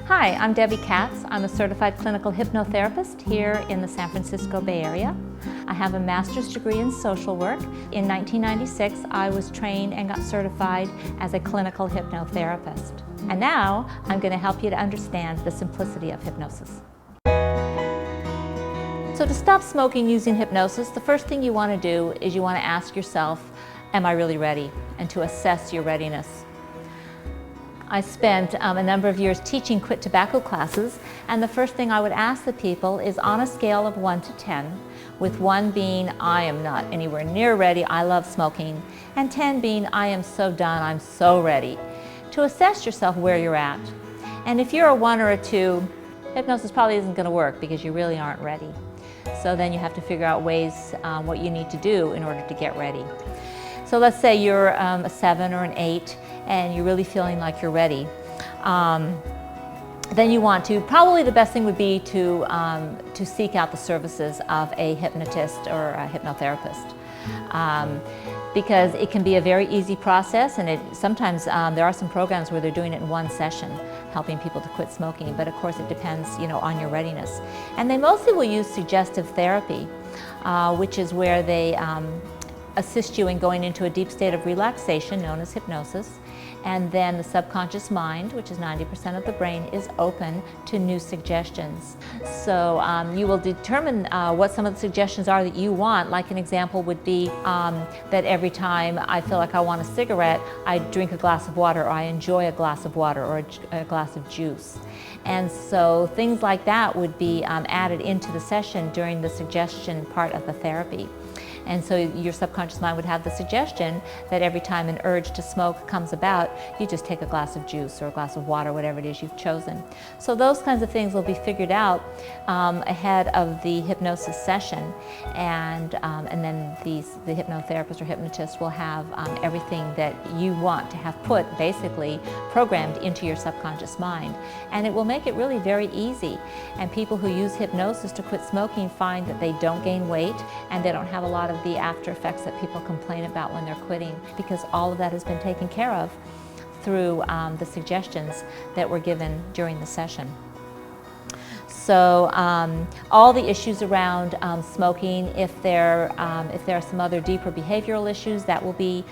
Hi, I'm Debbie Katz. I'm a certified clinical hypnotherapist here in the San Francisco Bay Area. I have a master's degree in social work. In 1996, I was trained and got certified as a clinical hypnotherapist. And now, I'm going to help you to understand the simplicity of hypnosis. So to stop smoking using hypnosis, the first thing you want to do is you want to ask yourself, am I really ready? And to assess your readiness. I spent a number of years teaching quit tobacco classes, and the first thing I would ask the people is on a scale of 1 to 10, with 1 being I am not anywhere near ready, I love smoking, and 10 being I am so done, I'm so ready, to assess yourself where you're at. And if you're a 1 or a 2, hypnosis probably isn't going to work because you really aren't ready. So then you have to figure out ways what you need to do in order to get ready. So let's say you're a 7 or an 8 and you're really feeling like you're ready. Then you want to, probably the best thing would be to seek out the services of a hypnotist or a hypnotherapist. Because it can be a very easy process, and sometimes there are some programs where they're doing it in one session, helping people to quit smoking, but of course it depends, on your readiness. And they mostly will use suggestive therapy, which is where they assist you in going into a deep state of relaxation known as hypnosis, and then the subconscious mind, which is 90% of the brain, is open to new suggestions. So you will determine what some of the suggestions are that you want. Like an example would be that every time I feel like I want a cigarette, I drink a glass of water, or I enjoy a glass of water, or a glass of juice. And so things like that would be added into the session during the suggestion part of the therapy. And so your subconscious mind would have the suggestion that every time an urge to smoke comes about, you just take a glass of juice or a glass of water, whatever it is you've chosen. So those kinds of things will be figured out ahead of the hypnosis session. And then the hypnotherapist or hypnotist will have everything that you want to have put, basically, programmed into your subconscious mind. And it will make it really very easy. And people who use hypnosis to quit smoking find that they don't gain weight and they don't have a lot of the after effects that people complain about when they're quitting, because all of that has been taken care of through the suggestions that were given during the session. So all the issues around smoking, if there are some other deeper behavioral issues, that will be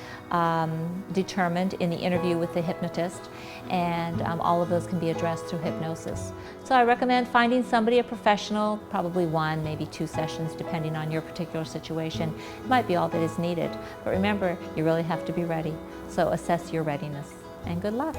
determined in the interview with the hypnotist, and all of those can be addressed through hypnosis. So I recommend finding somebody, a professional, probably 1, maybe 2 sessions, depending on your particular situation. It might be all that is needed. But remember, you really have to be ready. So assess your readiness, and good luck.